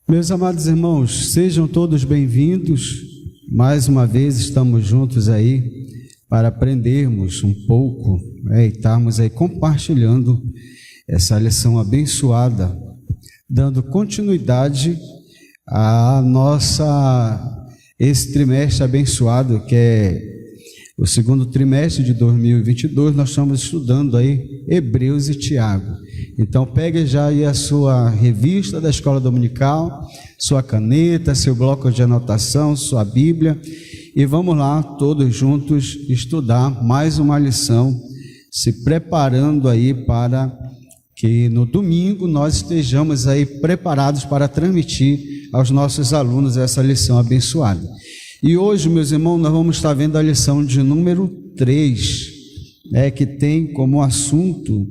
Meus amados irmãos, sejam todos bem-vindos. Mais uma vez estamos juntos aí para aprendermos um pouco, e estarmos aí compartilhando essa lição abençoada, dando continuidade a esse trimestre abençoado, que é o segundo trimestre de 2022. Nós estamos estudando aí Hebreus e Tiago. Então pegue já aí a sua revista da Escola Dominical, sua caneta, seu bloco de anotação, sua Bíblia, e vamos lá todos juntos estudar mais uma lição, se preparando aí para que no domingo nós estejamos aí preparados para transmitir aos nossos alunos essa lição abençoada. E hoje, meus irmãos, nós vamos estar vendo a lição de número 3, que tem como assunto: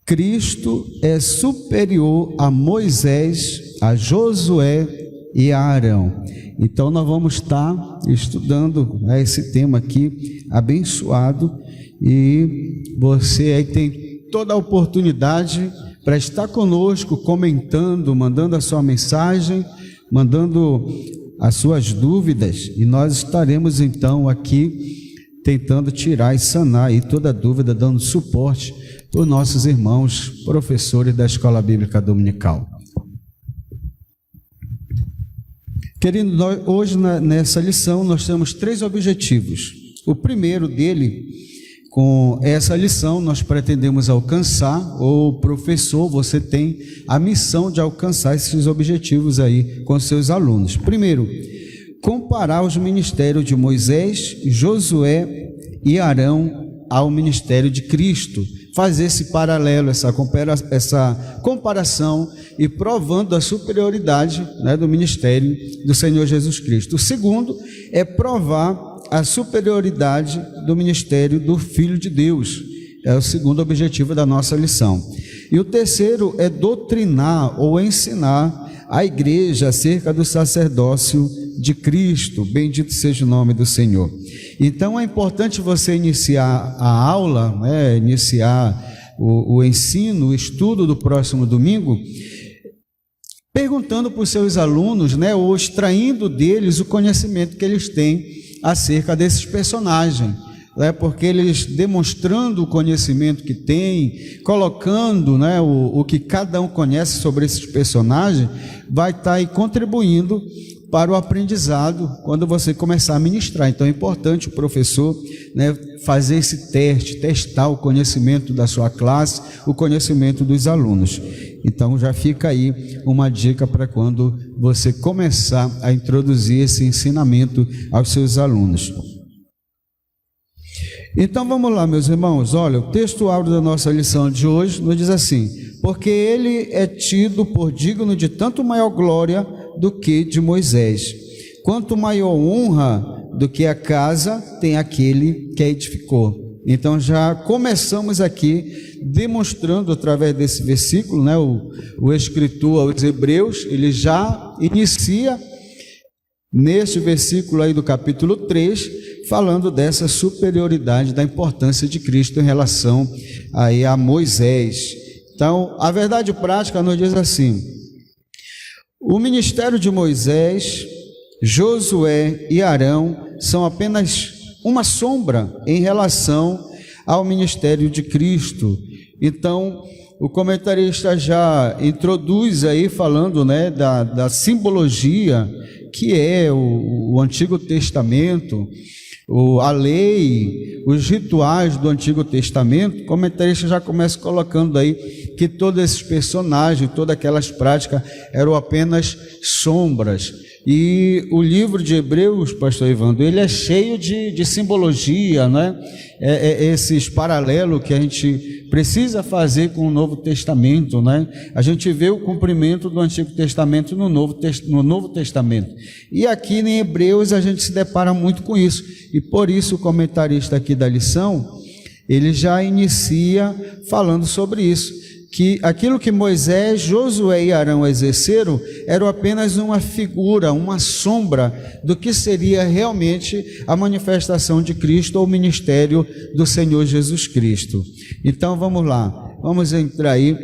Cristo é superior a Moisés, a Josué e a Arão. Então nós vamos estar estudando esse tema aqui abençoado, e você aí tem toda a oportunidade para estar conosco, comentando, mandando a sua mensagem, mandando as suas dúvidas, e nós estaremos então aqui tentando tirar e sanar aí toda dúvida, dando suporte para os nossos irmãos professores da Escola Bíblica Dominical. Querido, hoje nessa lição nós temos 3 objetivos. O primeiro dele, com essa lição nós pretendemos alcançar, ou professor, você tem a missão de alcançar esses objetivos aí com seus alunos. Primeiro, comparar os ministérios de Moisés, Josué e Arão ao ministério de Cristo, fazer esse paralelo, essa comparação, e provando a superioridade, do ministério do Senhor Jesus Cristo. O segundo é provar a superioridade do ministério do Filho de Deus. É o segundo objetivo da nossa lição. E o terceiro é doutrinar ou ensinar a igreja acerca do sacerdócio de Cristo. Bendito seja o nome do Senhor. Então é importante você iniciar a aula, iniciar o ensino, o estudo do próximo domingo, perguntando para os seus alunos, ou extraindo deles o conhecimento que eles têm acerca desses personagens, porque eles, demonstrando o conhecimento que têm, colocando o que cada um conhece sobre esses personagens, vai estar aí contribuindo para o aprendizado quando você começar a ministrar. Então é importante o professor fazer esse teste, testar o conhecimento da sua classe, o conhecimento dos alunos. Então já fica aí uma dica para quando você começar a introduzir esse ensinamento aos seus alunos. Então vamos lá, meus irmãos. Olha, o texto áureo da nossa lição de hoje nos diz assim: porque ele é tido por digno de tanto maior glória do que de Moisés, quanto maior honra do que a casa tem aquele que a edificou. Então já começamos aqui demonstrando através desse versículo, o escritor aos Hebreus, ele já inicia neste versículo aí do capítulo 3, falando dessa superioridade, da importância de Cristo em relação aí a Moisés. Então a verdade prática nos diz assim: o ministério de Moisés, Josué e Arão são apenas uma sombra em relação ao ministério de Cristo. Então, o comentarista já introduz aí falando da simbologia que é o Antigo Testamento, a lei, os rituais do Antigo Testamento. O comentarista já começa colocando aí que todos esses personagens, todas aquelas práticas eram apenas sombras. E o livro de Hebreus, pastor Evandro, ele é cheio de simbologia, esses paralelos que a gente precisa fazer com o Novo Testamento, A gente vê o cumprimento do Antigo Testamento no Novo Testamento. E aqui em Hebreus a gente se depara muito com isso. E por isso o comentarista aqui da lição, ele já inicia falando sobre isso, que aquilo que Moisés, Josué e Arão exerceram era apenas uma figura, uma sombra do que seria realmente a manifestação de Cristo ou o ministério do Senhor Jesus Cristo. Então vamos lá, vamos entrar aí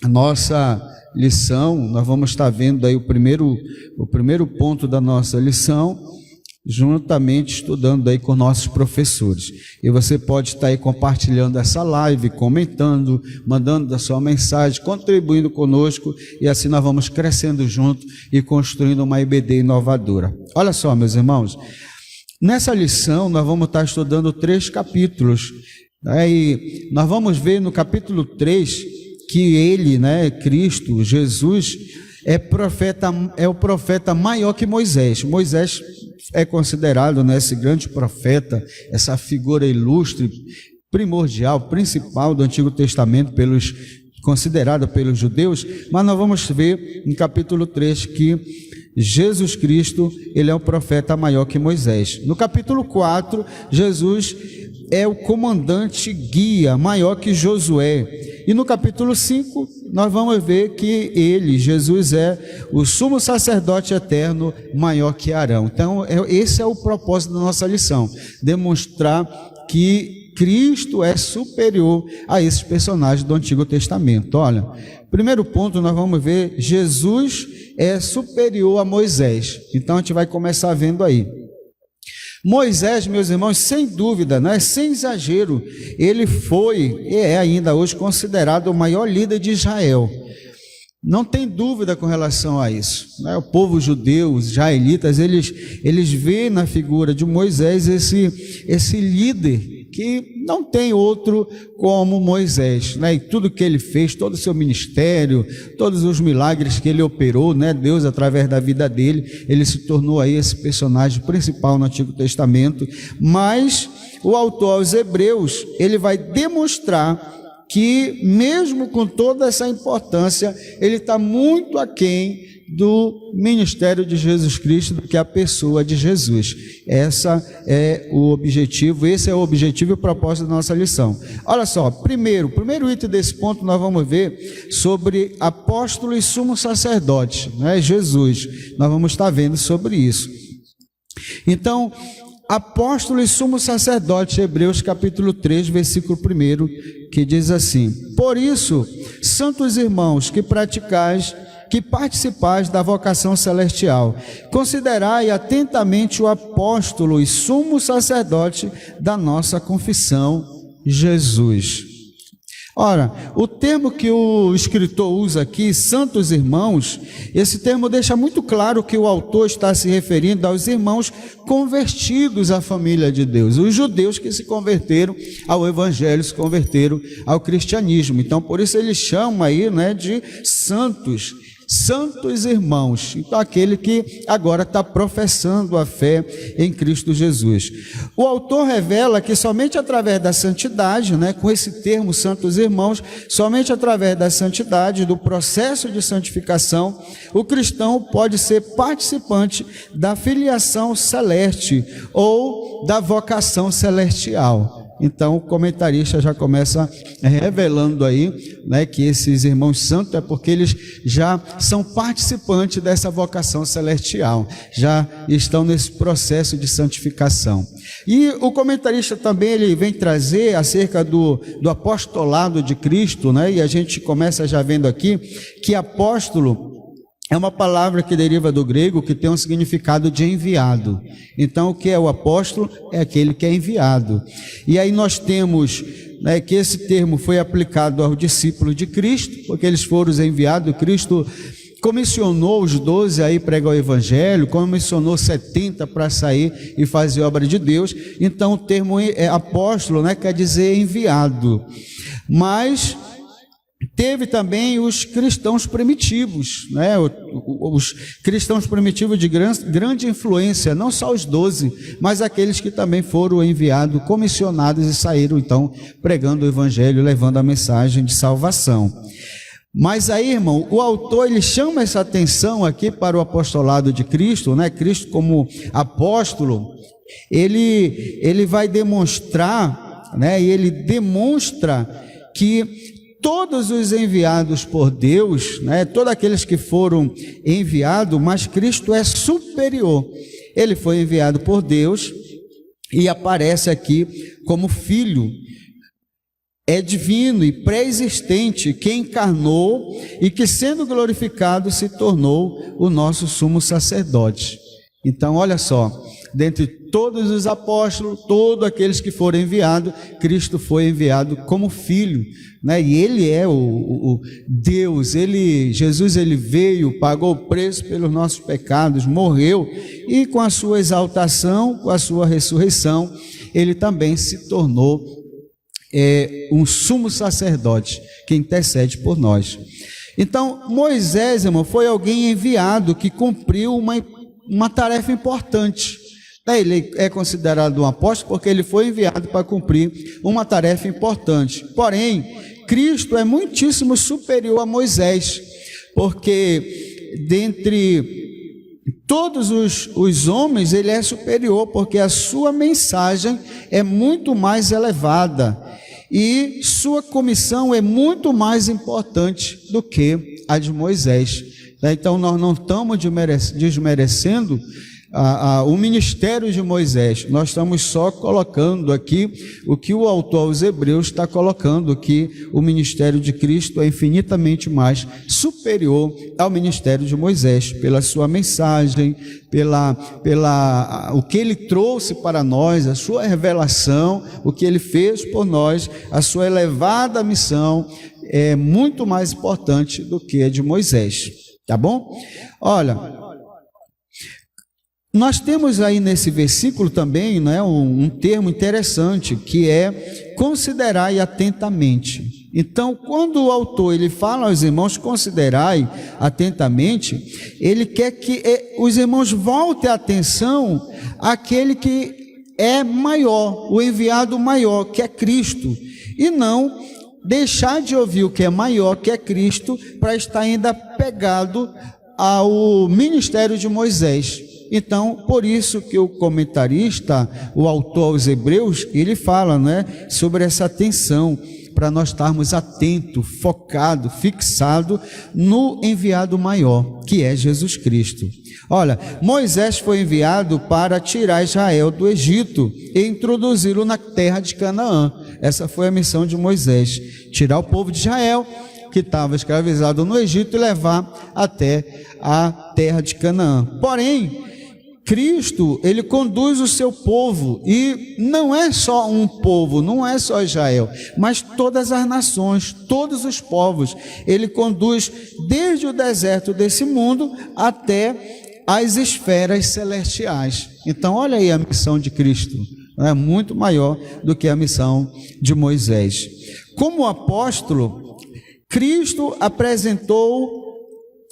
a nossa lição, nós vamos estar vendo aí o primeiro ponto da nossa lição, juntamente estudando aí com nossos professores. E você pode estar aí compartilhando essa live, comentando, mandando a sua mensagem, contribuindo conosco, e assim nós vamos crescendo junto e construindo uma IBD inovadora. Olha só, meus irmãos, nessa lição nós vamos estar estudando 3 capítulos, e nós vamos ver no capítulo 3 que ele, Cristo, Jesus, é o profeta maior que Moisés. Moisés é considerado, esse grande profeta, essa figura ilustre, primordial, principal do Antigo Testamento, considerado pelos judeus, mas nós vamos ver em capítulo 3 que Jesus Cristo, ele é o profeta maior que Moisés. No capítulo 4, Jesus é o comandante guia maior que Josué. E no capítulo 5, nós vamos ver que Jesus é o sumo sacerdote eterno maior que Arão. Então, esse é o propósito da nossa lição, demonstrar que Cristo é superior a esses personagens do Antigo Testamento. Olha, primeiro ponto, nós vamos ver, Jesus é superior a Moisés. Então, a gente vai começar vendo aí. Moisés, meus irmãos, sem dúvida, sem exagero, ele foi e é ainda hoje considerado o maior líder de Israel. Não tem dúvida com relação a isso. O povo judeu, os israelitas, eles veem na figura de Moisés esse líder que não tem outro como Moisés, e tudo que ele fez, todo o seu ministério, todos os milagres que ele operou, Deus através da vida dele, ele se tornou aí esse personagem principal no Antigo Testamento. Mas o autor aos Hebreus, ele vai demonstrar que mesmo com toda essa importância, ele está muito aquém do ministério de Jesus Cristo, do que a pessoa de Jesus. Esse é o objetivo e o propósito da nossa lição. Olha só, primeiro item desse ponto nós vamos ver sobre apóstolo e sumo sacerdote, Jesus. Nós vamos estar vendo sobre isso. Então, apóstolo e sumo sacerdote, Hebreus capítulo 3, versículo 1, que diz assim: por isso, santos irmãos, que participais da vocação celestial, considerai atentamente o apóstolo e sumo sacerdote da nossa confissão, Jesus. Ora, o termo que o escritor usa aqui, santos irmãos, esse termo deixa muito claro que o autor está se referindo aos irmãos convertidos à família de Deus, os judeus que se converteram ao evangelho, se converteram ao cristianismo. Então, por isso ele chama aí, de santos irmãos. Então, aquele que agora está professando a fé em Cristo Jesus. O autor revela que somente através da santidade, com esse termo santos irmãos, somente através da santidade, do processo de santificação, o cristão pode ser participante da filiação celeste ou da vocação celestial. Então o comentarista já começa revelando aí, que esses irmãos santos é porque eles já são participantes dessa vocação celestial, já estão nesse processo de santificação. E o comentarista também ele vem trazer acerca do apostolado de Cristo, e a gente começa já vendo aqui que apóstolo é uma palavra que deriva do grego, que tem um significado de enviado. Então, o que é o apóstolo? É aquele que é enviado. E aí nós temos que esse termo foi aplicado aos discípulos de Cristo, porque eles foram os enviados. Cristo comissionou os 12 a ir pregar o evangelho, comissionou 70 para sair e fazer a obra de Deus. Então, o termo apóstolo, quer dizer enviado. Mas teve também os cristãos primitivos, os cristãos primitivos de grande influência, não só os 12, mas aqueles que também foram enviados, comissionados e saíram então pregando o evangelho, levando a mensagem de salvação. Mas aí, irmão, o autor ele chama essa atenção aqui para o apostolado de Cristo, Cristo como apóstolo, ele vai demonstrar, e ele demonstra que todos os enviados por Deus, todos aqueles que foram enviados, mas Cristo é superior. Ele foi enviado por Deus e aparece aqui como filho. é divino e pré-existente, que encarnou e que, sendo glorificado, se tornou o nosso sumo sacerdote. Então, olha só, dentre todos os apóstolos, todos aqueles que foram enviados, Cristo foi enviado como filho, né? E ele é o Deus, Jesus ele veio, pagou o preço pelos nossos pecados, morreu, e com a sua exaltação, com a sua ressurreição, ele também se tornou um sumo sacerdote que intercede por nós. Então, Moisés, irmão, foi alguém enviado que cumpriu uma tarefa importante. Ele é considerado um apóstolo porque ele foi enviado para cumprir uma tarefa importante. Porém, Cristo é muitíssimo superior a Moisés, porque dentre todos os homens ele é superior, porque a sua mensagem é muito mais elevada e sua comissão é muito mais importante do que a de Moisés. Então nós não estamos desmerecendo o ministério de Moisés, nós estamos só colocando aqui o que o autor aos Hebreus está colocando, que o ministério de Cristo é infinitamente mais superior ao ministério de Moisés, pela sua mensagem, o que ele trouxe para nós, a sua revelação, o que ele fez por nós, a sua elevada missão é muito mais importante do que a de Moisés, tá bom? Olha, nós temos aí nesse versículo também, né, um termo interessante, que é considerai atentamente. Então, quando o autor ele fala aos irmãos, considerai atentamente, ele quer que os irmãos voltem a atenção àquele que é maior, o enviado maior, que é Cristo, e não deixar de ouvir o que é maior, que é Cristo, para estar ainda pegado ao ministério de Moisés. Então, por isso que o comentarista, o autor aos Hebreus, ele fala, né, sobre essa atenção, para nós estarmos atentos, focados, fixados no enviado maior, que é Jesus Cristo. Olha, Moisés foi enviado para tirar Israel do Egito e introduzi-lo na terra de Canaã. Essa foi a missão de Moisés, tirar o povo de Israel, que estava escravizado no Egito, e levar até a terra de Canaã. Porém, Cristo, ele conduz o seu povo, e não é só um povo, não é só Israel, mas todas as nações, todos os povos. Ele conduz desde o deserto desse mundo até as esferas celestiais. Então, olha aí a missão de Cristo, é muito maior do que a missão de Moisés. Como apóstolo, Cristo apresentou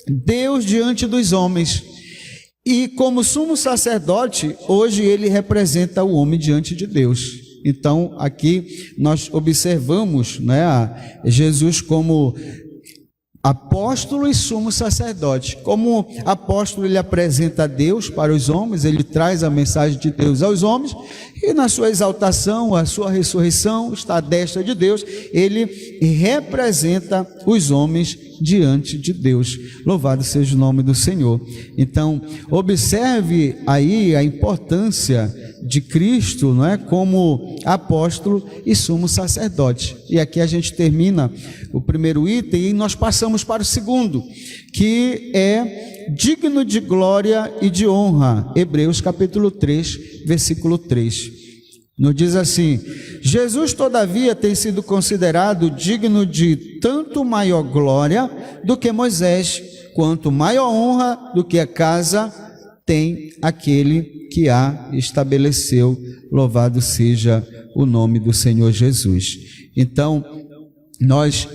Deus diante dos homens. E como sumo sacerdote, hoje ele representa o homem diante de Deus. Então, aqui nós observamos, né, Jesus como apóstolo e sumo sacerdote. Como apóstolo, ele apresenta Deus para os homens, ele traz a mensagem de Deus aos homens, e na sua exaltação, a sua ressurreição, está à destra de Deus, ele representa os homens diante de Deus. Louvado seja o nome do Senhor. Então, observe aí a importância de Cristo, não é, como apóstolo e sumo sacerdote. E aqui a gente termina o primeiro item e nós passamos para o segundo, que é digno de glória e de honra. Hebreus capítulo 3, versículo 3. Nos diz assim: Jesus todavia tem sido considerado digno de tanto maior glória do que Moisés, quanto maior honra do que a casa tem aquele que a estabeleceu. Louvado seja o nome do Senhor Jesus. Então, nós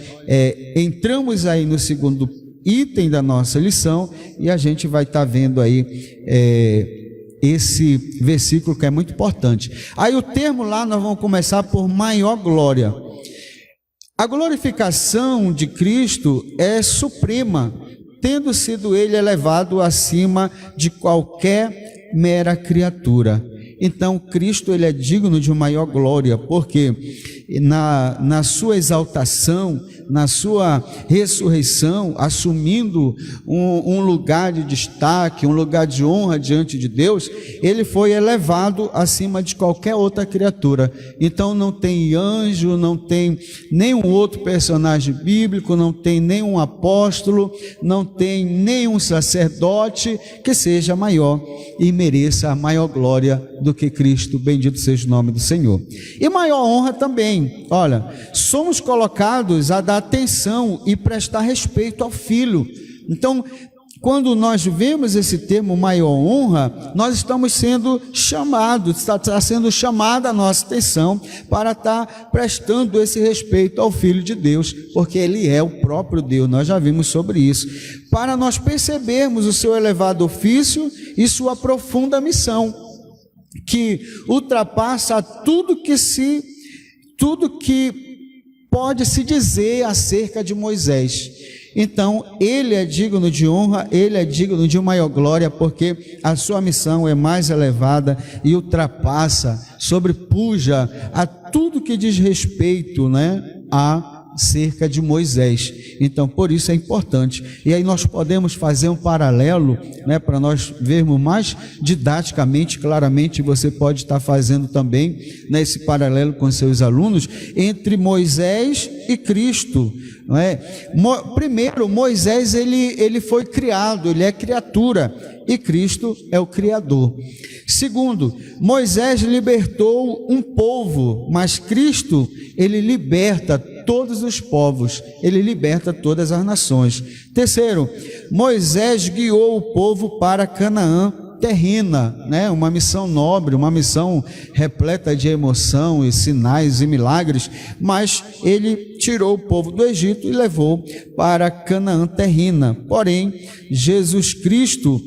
entramos aí no segundo item da nossa lição, e a gente vai estar vendo aí esse versículo que é muito importante. Aí o termo lá, nós vamos começar por maior glória. A glorificação de Cristo é suprema, tendo sido ele elevado acima de qualquer mera criatura. Então Cristo, ele é digno de maior glória, porque na sua exaltação, na sua ressurreição, assumindo um lugar de destaque, um lugar de honra diante de Deus, ele foi elevado acima de qualquer outra criatura. Então não tem anjo, não tem nenhum outro personagem bíblico, não tem nenhum apóstolo, não tem nenhum sacerdote que seja maior e mereça a maior glória do que Cristo. Bendito seja o nome do Senhor. E maior honra também. Olha, somos colocados a dar atenção e prestar respeito ao Filho. Então, quando nós vemos esse termo maior honra, nós estamos sendo chamados, está sendo chamada a nossa atenção para estar prestando esse respeito ao Filho de Deus, porque Ele é o próprio Deus, nós já vimos sobre isso, para nós percebermos o seu elevado ofício e sua profunda missão, que ultrapassa tudo que pode se dizer acerca de Moisés. Então, ele é digno de honra, ele é digno de maior glória, porque a sua missão é mais elevada e ultrapassa, sobrepuja a tudo que diz respeito, acerca de Moisés. Então, por isso é importante. E aí nós podemos fazer um paralelo, para nós vermos mais didaticamente, claramente, você pode estar fazendo também, esse paralelo com seus alunos, entre Moisés e Cristo. Primeiro, Moisés ele foi criado, ele é criatura, e Cristo é o Criador. Segundo, Moisés libertou um povo, mas Cristo, ele liberta todos os povos, ele liberta todas as nações. Terceiro, Moisés guiou o povo para Canaã terrena, uma missão nobre, uma missão repleta de emoção e sinais e milagres, mas ele tirou o povo do Egito e levou para Canaã terrena. Porém, Jesus Cristo,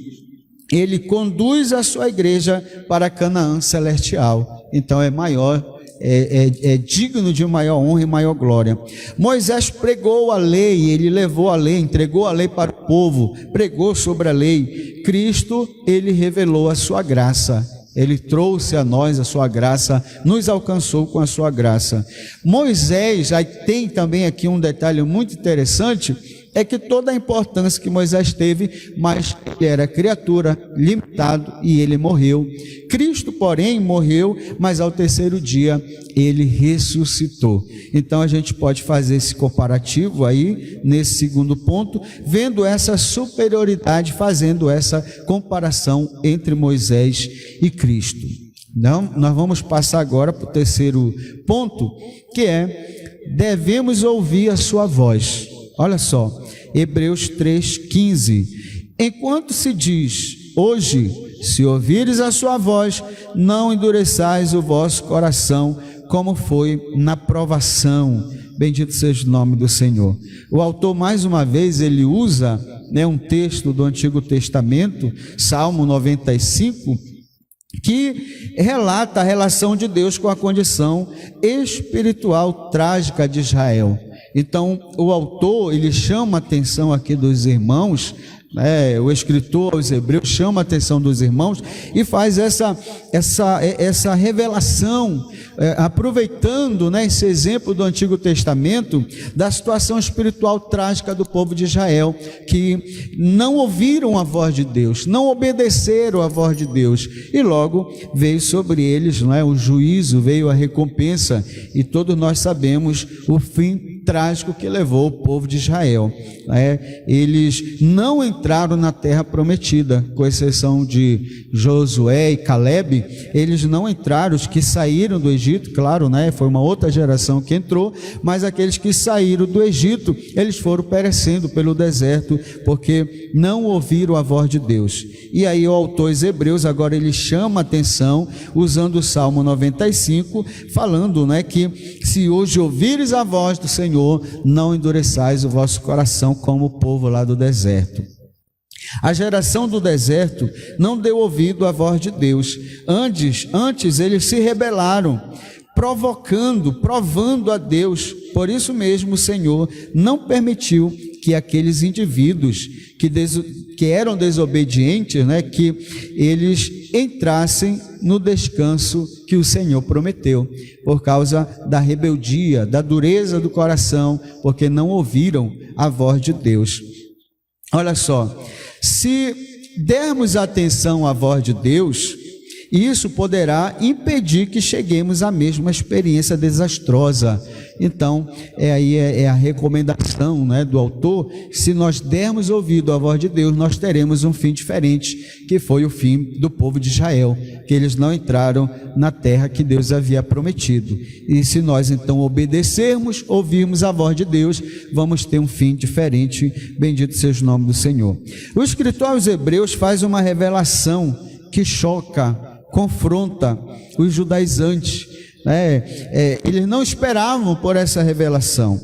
ele conduz a sua igreja para Canaã celestial. Então é maior, é digno de maior honra e maior glória. Moisés pregou a lei, ele levou a lei, entregou a lei para o povo, pregou sobre a lei. Cristo, ele revelou a sua graça, ele trouxe a nós a sua graça, nos alcançou com a sua graça. Moisés, aí tem também aqui um detalhe muito interessante, é que toda a importância que Moisés teve, mas ele era criatura, limitado, e ele morreu. Cristo, porém, morreu, mas ao terceiro dia ele ressuscitou. Então a gente pode fazer esse comparativo aí, nesse segundo ponto, vendo essa superioridade, fazendo essa comparação entre Moisés e Cristo. Então, nós vamos passar agora para o terceiro ponto, que é, devemos ouvir a sua voz. Olha só, Hebreus 3,15. Enquanto se diz, hoje, se ouvires a sua voz, não endureçais o vosso coração, como foi na provação. Bendito seja o nome do Senhor. O autor, mais uma vez, ele usa um texto do Antigo Testamento, Salmo 95, que relata a relação de Deus com a condição espiritual trágica de Israel. Então, o autor, ele chama a atenção aqui dos irmãos, o escritor aos Hebreus chama a atenção dos irmãos e faz essa revelação, aproveitando esse exemplo do Antigo Testamento, da situação espiritual trágica do povo de Israel, que não ouviram a voz de Deus, não obedeceram a voz de Deus, e logo veio sobre eles o juízo, veio a recompensa, e todos nós sabemos o fim trágico que levou o povo de Israel. Eles não entraram na terra prometida, com exceção de Josué e Calebe. Eles não entraram, os que saíram do Egito, claro, foi uma outra geração que entrou, mas aqueles que saíram do Egito, eles foram perecendo pelo deserto, porque não ouviram a voz de Deus. E aí o autor aos Hebreus, agora ele chama a atenção, usando o Salmo 95, falando que se hoje ouvires a voz do Senhor, não endureçais o vosso coração como o povo lá do deserto. A geração do deserto não deu ouvido à voz de Deus. Antes eles se rebelaram, provando a Deus. Por isso mesmo o Senhor não permitiu que aqueles indivíduos que que eram desobedientes, né, que eles entrassem no descanso que o Senhor prometeu, por causa da rebeldia, da dureza do coração, porque não ouviram a voz de Deus. Olha só, se dermos atenção à voz de Deus, isso poderá impedir que cheguemos à mesma experiência desastrosa. Então, é a recomendação, né, do autor: se nós dermos ouvido à voz de Deus, nós teremos um fim diferente, que foi o fim do povo de Israel, que eles não entraram na terra que Deus havia prometido. E se nós então obedecermos, ouvirmos a voz de Deus, vamos ter um fim diferente. Bendito seja o nome do Senhor. O escritor aos Hebreus faz uma revelação que choca, confronta os judaizantes, né? Eles não esperavam por essa revelação.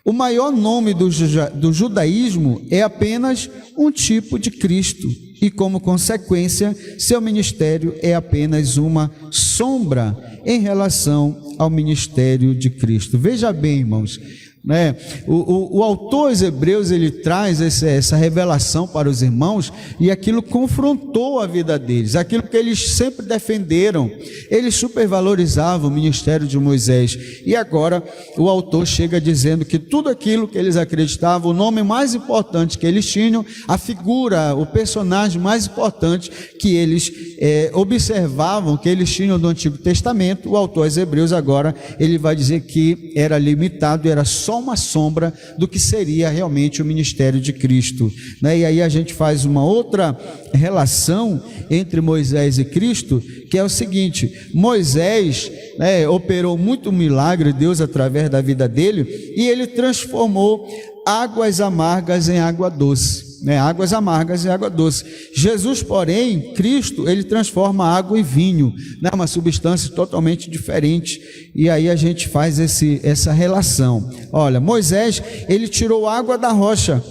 O maior nome do judaísmo é apenas um tipo de Cristo, e como consequência, seu ministério é apenas uma sombra em relação ao ministério de Cristo. Veja bem, irmãos, né? O autor aos Hebreus, ele traz essa revelação para os irmãos, e aquilo confrontou a vida deles, aquilo que eles sempre defenderam. Eles supervalorizavam o ministério de Moisés, e agora o autor chega dizendo que tudo aquilo que eles acreditavam, o nome mais importante que eles tinham, a figura, o personagem mais importante que eles observavam, que eles tinham do Antigo Testamento, o autor aos Hebreus agora, ele vai dizer que era limitado, era só uma sombra do que seria realmente o ministério de Cristo, né? E aí a gente faz uma outra relação entre Moisés e Cristo, que é o seguinte: Moisés, né, operou muito milagre, Deus através da vida dele, e ele transformou águas amargas em água doce, né? Águas amargas em água doce. Jesus, porém, Cristo, ele transforma água em vinho, né? Uma substância totalmente diferente. E aí a gente faz essa relação. Olha, Moisés, ele tirou água da rocha,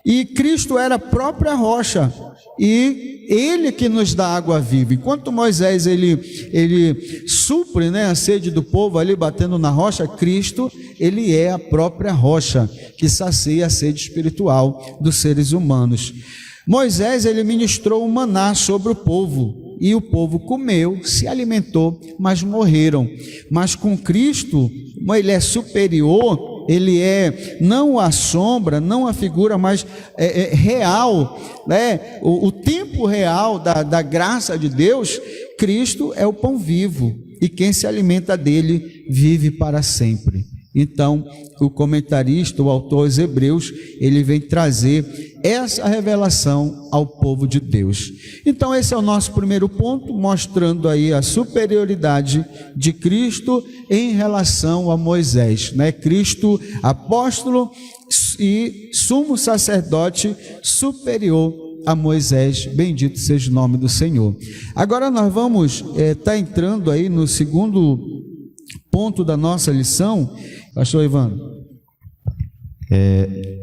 e Cristo era a própria rocha, e ele que nos dá água viva. Enquanto Moisés ele supre, né, a sede do povo ali batendo na rocha, Cristo, ele é a própria rocha que sacia a sede espiritual dos seres humanos. Moisés, ele ministrou o maná sobre o povo, e o povo comeu, se alimentou, mas morreram. Mas com Cristo, ele é superior. Ele é não a sombra, não a figura, mas real, né? O tempo real da graça de Deus. Cristo é o pão vivo, e quem se alimenta dele vive para sempre. Então, o comentarista, o autor aos Hebreus, ele vem trazer essa revelação ao povo de Deus. Então, esse é o nosso primeiro ponto, mostrando aí a superioridade de Cristo em relação a Moisés, né? Cristo, apóstolo e sumo sacerdote superior a Moisés. Bendito seja o nome do Senhor. Agora nós vamos estar entrando aí no segundo ponto da nossa lição, pastor Evandro.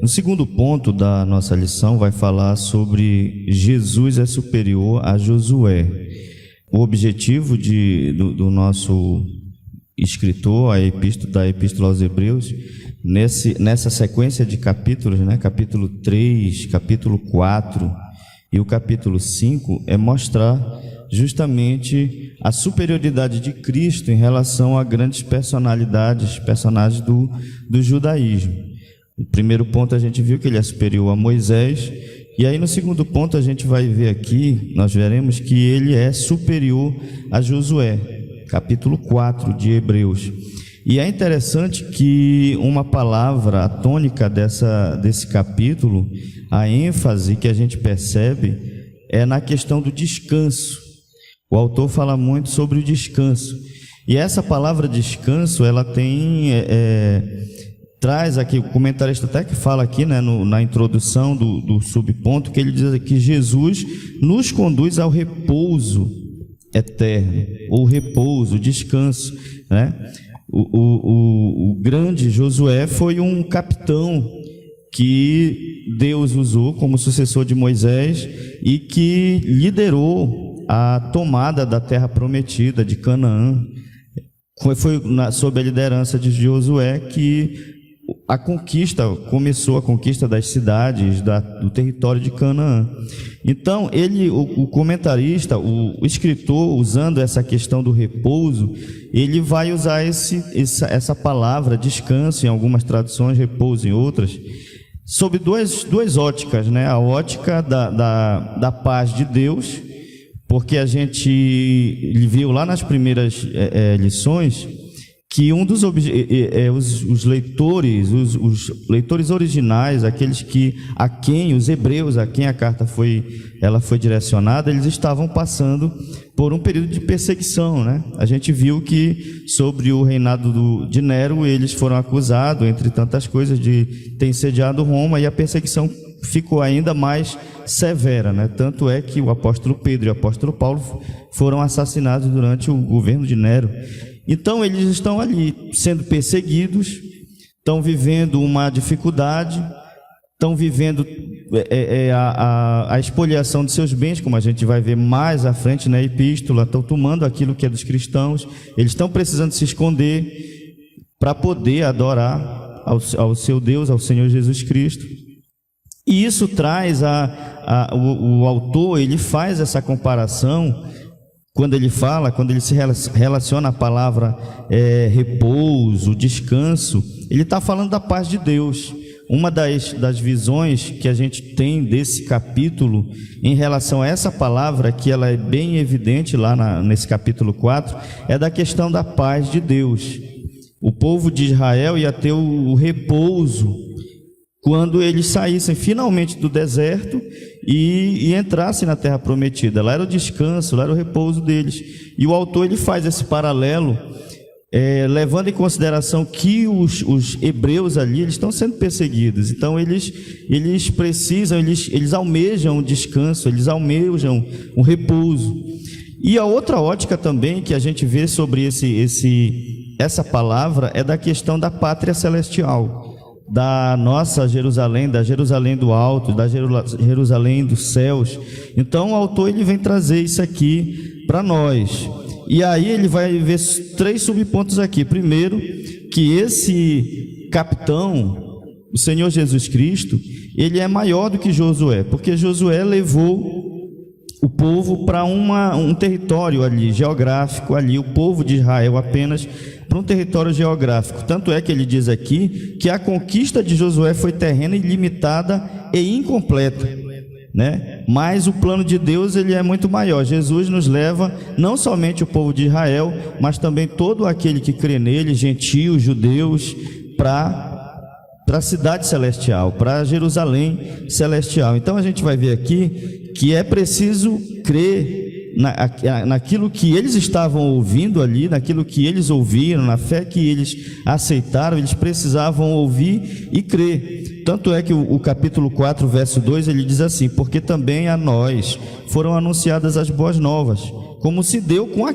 No segundo ponto da nossa lição vai falar sobre Jesus é superior a Josué. O objetivo do nosso escritor, da Epístola aos Hebreus, nessa sequência de capítulos, né, capítulo 3, capítulo 4 e o capítulo 5, é mostrar justamente a superioridade de Cristo em relação a grandes personagens do judaísmo. No primeiro ponto a gente viu que ele é superior a Moisés, e aí no segundo ponto a gente vai ver aqui, nós veremos que ele é superior a Josué, capítulo 4 de Hebreus. E é interessante que uma palavra, a tônica desse capítulo, a ênfase que a gente percebe é na questão do descanso. O autor fala muito sobre o descanso, e essa palavra descanso, ela traz aqui, o comentarista até que fala aqui, né, na introdução do subponto, que ele diz que Jesus nos conduz ao repouso eterno, ou repouso, descanso, né? O grande Josué foi um capitão que Deus usou como sucessor de Moisés e que liderou a tomada da terra prometida de Canaã. Foi sob a liderança de Josué que começou a conquista das cidades, do território de Canaã. Então, o comentarista, o escritor, usando essa questão do repouso, ele vai usar essa palavra descanso, em algumas traduções, repouso em outras, sob duas óticas, né? A ótica da paz de Deus, porque a gente viu lá nas primeiras lições que os leitores originais, os hebreus a quem a carta foi direcionada, eles estavam passando por um período de perseguição, né? A gente viu que sobre o reinado de Nero, eles foram acusados, entre tantas coisas, de ter incendiado Roma, e a perseguição ficou ainda mais severa, né? Tanto é que o apóstolo Pedro e o apóstolo Paulo foram assassinados durante o governo de Nero. Então eles estão ali sendo perseguidos, estão vivendo uma dificuldade, estão vivendo a expoliação de seus bens, como a gente vai ver mais à frente na epístola, estão tomando aquilo que é dos cristãos, eles estão precisando se esconder para poder adorar ao seu Deus, ao Senhor Jesus Cristo. E isso traz o autor, ele faz essa comparação. Quando ele se relaciona à palavra repouso, descanso, ele está falando da paz de Deus. Uma das visões que a gente tem desse capítulo em relação a essa palavra, que ela é bem evidente lá nesse capítulo 4, é da questão da paz de Deus. O povo de Israel ia ter o repouso quando eles saíssem finalmente do deserto e entrassem na terra prometida. Lá era o descanso, lá era o repouso deles. E o autor ele faz esse paralelo, levando em consideração que os hebreus ali eles estão sendo perseguidos. Então eles precisam, eles almejam o descanso, eles almejam o repouso. E a outra ótica também que a gente vê sobre essa palavra é da questão da pátria celestial, da nossa Jerusalém, da Jerusalém do alto, da Jerusalém dos céus. Então o autor ele vem trazer isso aqui para nós. E aí ele vai ver 3 subpontos aqui. Primeiro, que esse capitão, o Senhor Jesus Cristo, ele é maior do que Josué, porque Josué levou o povo para um território ali, geográfico ali, o povo de Israel apenas para um território geográfico. Tanto é que ele diz aqui que a conquista de Josué foi terrena, ilimitada e incompleta, né? Mas o plano de Deus ele é muito maior. Jesus nos leva não somente o povo de Israel, mas também todo aquele que crê nele, gentios, judeus, para a cidade celestial, para Jerusalém celestial. Então a gente vai ver aqui que é preciso crer naquilo que eles estavam ouvindo ali, naquilo que eles ouviram, na fé que eles aceitaram. Eles precisavam ouvir e crer. Tanto é que o capítulo 4, verso 2, ele diz assim: porque também a nós foram anunciadas as boas novas, como se deu com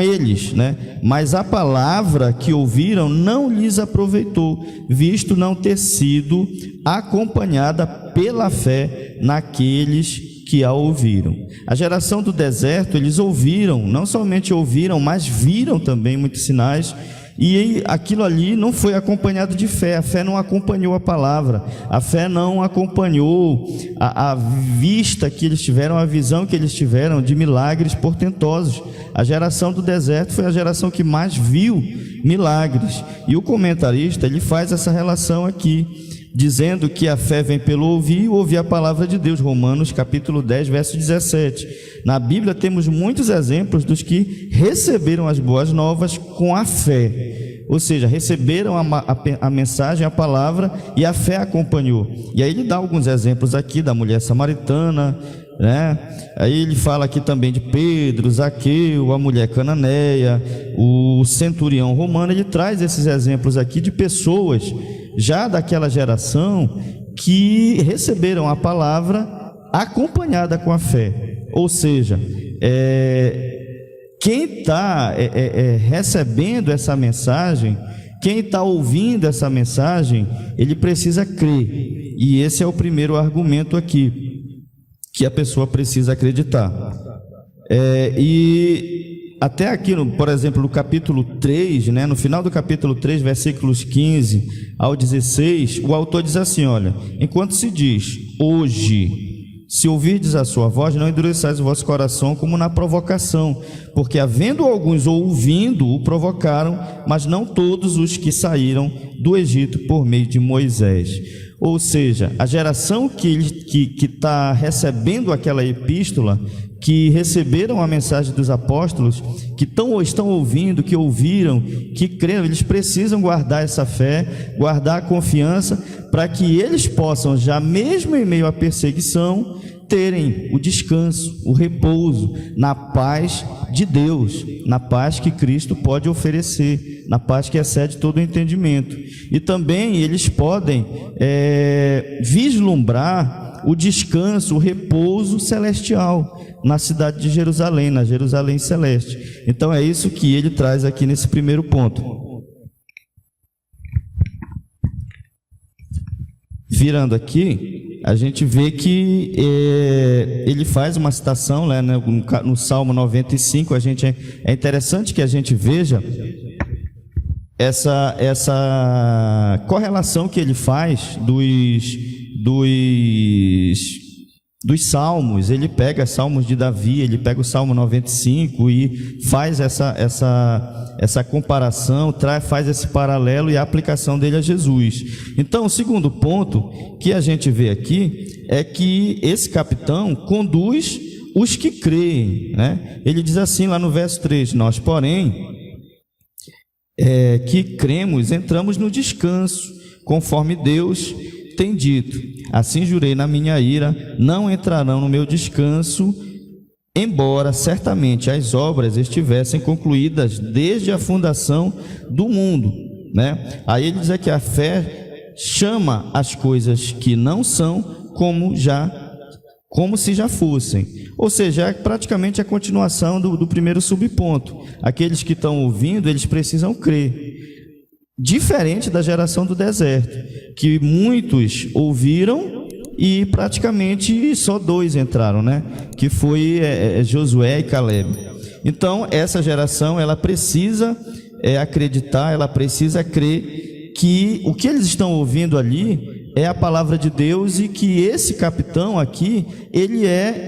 eles, né? Mas a palavra que ouviram não lhes aproveitou, visto não ter sido acompanhada pela fé naqueles que a ouviram. A geração do deserto, eles ouviram, não somente ouviram, mas viram também muitos sinais, e aquilo ali não foi acompanhado de fé. A fé não acompanhou a palavra, a fé não acompanhou a vista que eles tiveram, a visão que eles tiveram de milagres portentosos. A geração do deserto foi a geração que mais viu milagres, e o comentarista ele faz essa relação aqui, dizendo que a fé vem pelo ouvir e ouvir a palavra de Deus. Romanos capítulo 10, verso 17. Na Bíblia temos muitos exemplos dos que receberam as boas novas com a fé, ou seja, receberam a mensagem, a palavra, e a fé acompanhou. E aí ele dá alguns exemplos aqui da mulher samaritana, né? Aí ele fala aqui também de Pedro, Zaqueu, a mulher cananeia, o centurião romano. Ele traz esses exemplos aqui de pessoas já daquela geração que receberam a palavra acompanhada com a fé. Ou seja, quem está recebendo essa mensagem, quem está ouvindo essa mensagem, ele precisa crer. E esse é o primeiro argumento aqui, que a pessoa precisa acreditar. E até aqui, por exemplo, no capítulo 3, né, no final do capítulo 3, versículos 15 ao 16, o autor diz assim, olha, enquanto se diz, hoje, se ouvirdes a sua voz, não endureçais o vosso coração como na provocação, porque havendo alguns ouvindo, o provocaram, mas não todos os que saíram do Egito por meio de Moisés. Ou seja, a geração que está recebendo aquela epístola, que receberam a mensagem dos apóstolos, que estão ouvindo, que ouviram, que creram, eles precisam guardar essa fé, guardar a confiança, para que eles possam, já mesmo em meio à perseguição, terem o descanso, o repouso, na paz de Deus, na paz que Cristo pode oferecer, na paz que excede todo o entendimento. E também eles podem vislumbrar o descanso, o repouso celestial na cidade de Jerusalém, na Jerusalém celeste. Então é isso que ele traz aqui nesse primeiro ponto. Virando aqui, a gente vê que ele faz uma citação, né, no Salmo 95. É interessante que a gente veja essa correlação que ele faz dos salmos. Ele pega salmos de Davi, ele pega o Salmo 95 e faz essa comparação, faz esse paralelo e a aplicação dele a Jesus. Então, o segundo ponto que a gente vê aqui é que esse capitão conduz os que creem, né? Ele diz assim lá no verso 3, nós, porém, que cremos, entramos no descanso, conforme Deus tem dito, assim jurei na minha ira, não entrarão no meu descanso, embora certamente as obras estivessem concluídas desde a fundação do mundo, né? Aí ele diz que a fé chama as coisas que não são como se já fossem. Ou seja, é praticamente a continuação do primeiro subponto. Aqueles que estão ouvindo, eles precisam crer. Diferente da geração do deserto, que muitos ouviram e praticamente só 2 entraram, né? Que foi Josué e Caleb. Então, essa geração, ela precisa acreditar, ela precisa crer que o que eles estão ouvindo ali é a palavra de Deus, e que esse capitão aqui,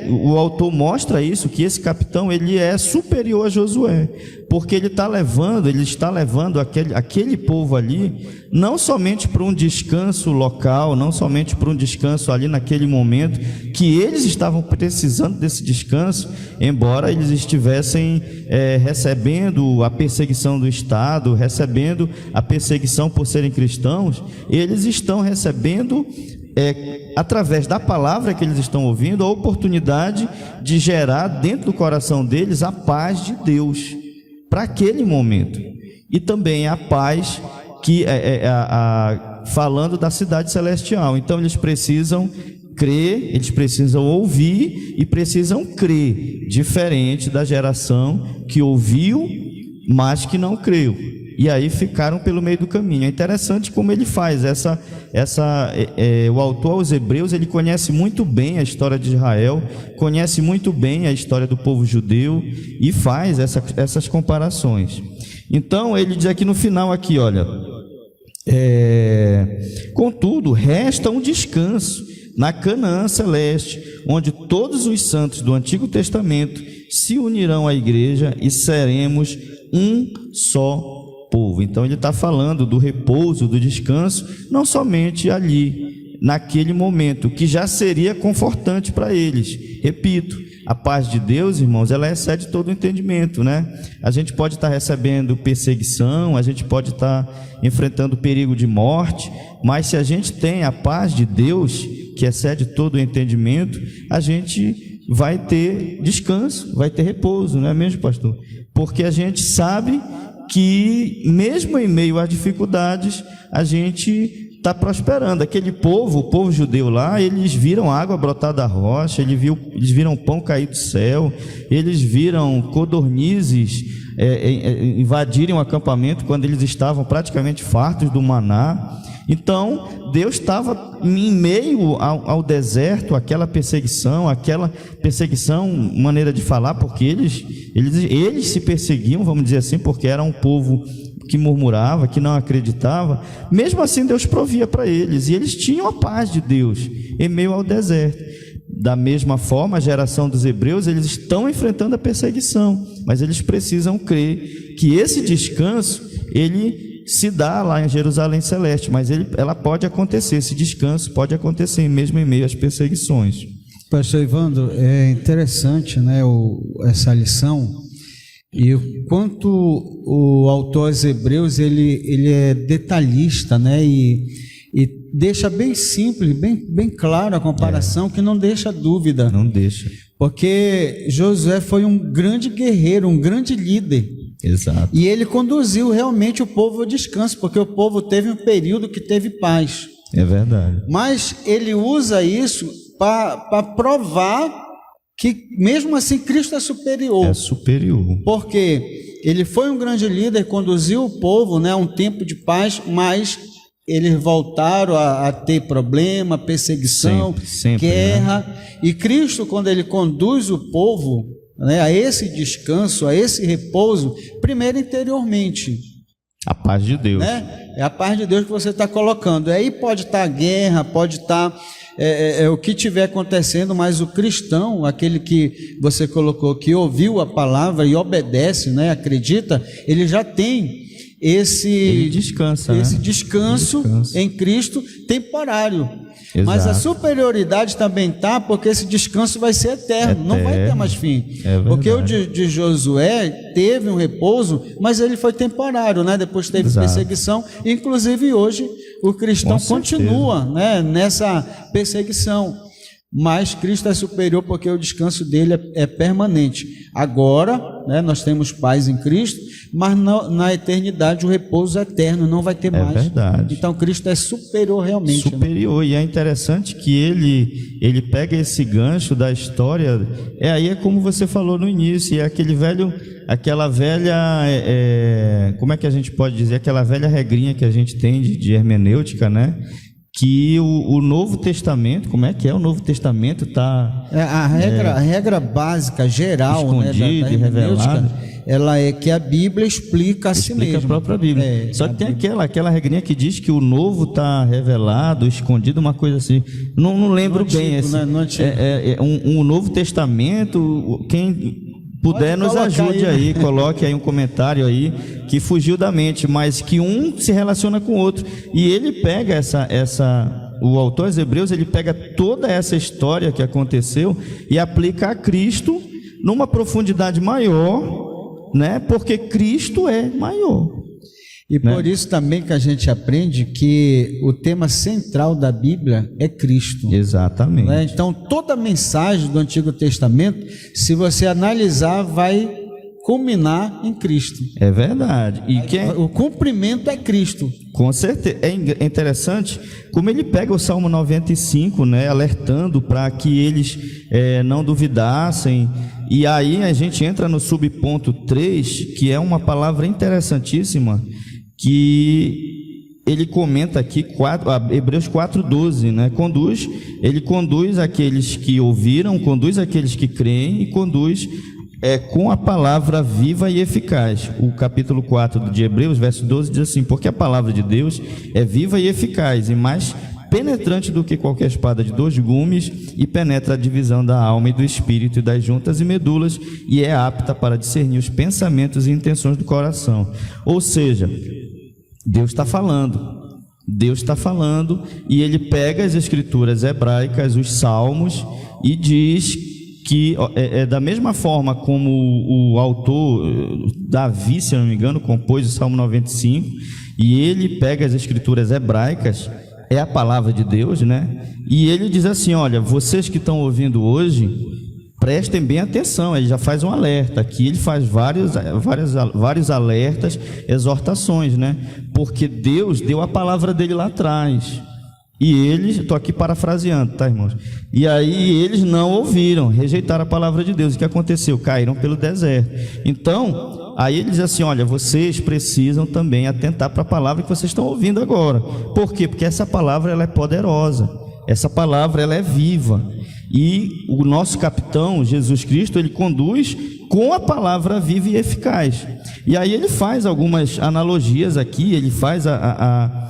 o autor mostra isso, que esse capitão, ele é superior a Josué, porque ele está levando aquele povo ali, não somente para um descanso local, não somente para um descanso ali naquele momento, que eles estavam precisando desse descanso, embora eles estivessem recebendo a perseguição do Estado, recebendo a perseguição por serem cristãos, eles estão recebendo, através da palavra que eles estão ouvindo, a oportunidade de gerar dentro do coração deles a paz de Deus para aquele momento, e também a paz que falando da cidade celestial. Então eles precisam crer, eles precisam ouvir e precisam crer, diferente da geração que ouviu, mas que não creu, e aí ficaram pelo meio do caminho. É interessante como ele faz o autor aos Hebreus, ele conhece muito bem a história de Israel, conhece muito bem a história do povo judeu e faz essas comparações. Então ele diz aqui no final aqui, olha, contudo resta um descanso na Canaã celeste, onde todos os santos do Antigo Testamento se unirão à igreja e seremos um só povo. Então ele está falando do repouso, do descanso, não somente ali, naquele momento, que já seria confortante para eles. Repito, a paz de Deus, irmãos, ela excede todo o entendimento, né? A gente pode estar recebendo perseguição, a gente pode estar enfrentando perigo de morte, mas se a gente tem a paz de Deus, que excede todo o entendimento, a gente vai ter descanso, vai ter repouso, não é mesmo, pastor? Porque a gente sabe que mesmo em meio às dificuldades, a gente está prosperando. Aquele povo, o povo judeu lá, eles viram água brotar da rocha, eles viram pão cair do céu, eles viram codornizes invadirem o acampamento quando eles estavam praticamente fartos do maná. Então, Deus estava em meio ao deserto, aquela perseguição, maneira de falar, porque eles se perseguiam, vamos dizer assim, porque era um povo que murmurava, que não acreditava. Mesmo assim, Deus provia para eles, e eles tinham a paz de Deus em meio ao deserto. Da mesma forma, a geração dos hebreus, eles estão enfrentando a perseguição, mas eles precisam crer que esse descanso, ele se dá lá em Jerusalém Celeste, mas ela pode acontecer, esse descanso pode acontecer mesmo em meio às perseguições. Pastor Evandro, é interessante, né, essa lição, e o quanto o autor aos Hebreus ele é detalhista, né, e deixa bem simples, bem claro a comparação, que não deixa dúvida. Não deixa. Porque Josué foi um grande guerreiro, um grande líder. Exato. E ele conduziu realmente o povo ao descanso, porque o povo teve um período que teve paz. É verdade. Mas ele usa isso para provar que mesmo assim Cristo é superior. É superior. Porque ele foi um grande líder, conduziu o povo, né, a um tempo de paz, mas eles voltaram a ter problema, perseguição, sempre, guerra. Né? E Cristo, quando ele conduz o povo, né, a esse descanso, a esse repouso, primeiro interiormente. A paz de Deus. Né? É a paz de Deus que você está colocando. Aí pode estar a guerra, pode estar o que estiver acontecendo, mas o cristão, aquele que você colocou, que ouviu a palavra e obedece, né, acredita, ele já tem ele descansa, esse descanso em Cristo temporário. Exato. Mas a superioridade também está, porque esse descanso vai ser eterno, não vai ter mais fim. Porque o de Josué teve um repouso, mas ele foi temporário, né? Depois teve perseguição. Inclusive hoje o cristão continua, né, nessa perseguição. Mas Cristo é superior, porque o descanso dele é permanente. Agora, né, nós temos paz em Cristo, mas na eternidade o repouso é eterno, não vai ter mais. Verdade. Então Cristo é superior realmente. Superior, né? E é interessante que ele pega esse gancho da história, aí é como você falou no início, é aquela velha, como é que a gente pode dizer, aquela velha regrinha que a gente tem de hermenêutica, né? Que o Novo Testamento, como é que é? O Novo Testamento está... A regra básica, geral, escondido, da e revelado, ela é que a Bíblia explica a si mesma. Explica a própria Bíblia. Só que tem aquela regrinha que diz que o Novo está revelado, escondido, uma coisa assim. Não lembro bem. Um Novo Testamento, quem puder nos ajude aí, coloque aí um comentário aí, que fugiu da mente, mas que um se relaciona com o outro, e ele pega o autor aos Hebreus, ele pega toda essa história que aconteceu e aplica a Cristo numa profundidade maior, né? Porque Cristo é maior. E por isso também que a gente aprende que o tema central da Bíblia é Cristo. Exatamente. Né? Então, toda a mensagem do Antigo Testamento, se você analisar, vai culminar em Cristo. É verdade. E o cumprimento é Cristo. Com certeza. É interessante como ele pega o Salmo 95, né, alertando para que eles não duvidassem. E aí a gente entra no subponto 3, que é uma palavra interessantíssima, que ele comenta aqui, Hebreus 4:12, né? Ele conduz aqueles que ouviram, conduz aqueles que creem e conduz com a palavra viva e eficaz. O capítulo 4 de Hebreus, verso 12, diz assim: porque a palavra de Deus é viva e eficaz, e mais penetrante do que qualquer espada de 2 gumes, e penetra a divisão da alma e do espírito e das juntas e medulas, e é apta para discernir os pensamentos e intenções do coração. Ou seja, Deus está falando, e ele pega as escrituras hebraicas, os salmos, e diz que da mesma forma como o autor Davi, se não me engano, compôs o Salmo 95, e ele pega as escrituras hebraicas, é a palavra de Deus, né? E ele diz assim: olha, vocês que estão ouvindo hoje, prestem bem atenção. Ele já faz um alerta aqui, ele faz vários alertas, exortações, né? Porque Deus deu a palavra dele lá atrás. E eles, estou aqui parafraseando, tá, irmãos? E aí eles não ouviram, rejeitaram a palavra de Deus. O que aconteceu? Caíram pelo deserto. Então, aí ele diz assim: olha, vocês precisam também atentar para a palavra que vocês estão ouvindo agora. Por quê? Porque essa palavra ela é poderosa, essa palavra ela é viva. E o nosso capitão, Jesus Cristo, ele conduz com a palavra viva e eficaz. E aí ele faz algumas analogias aqui, ele faz a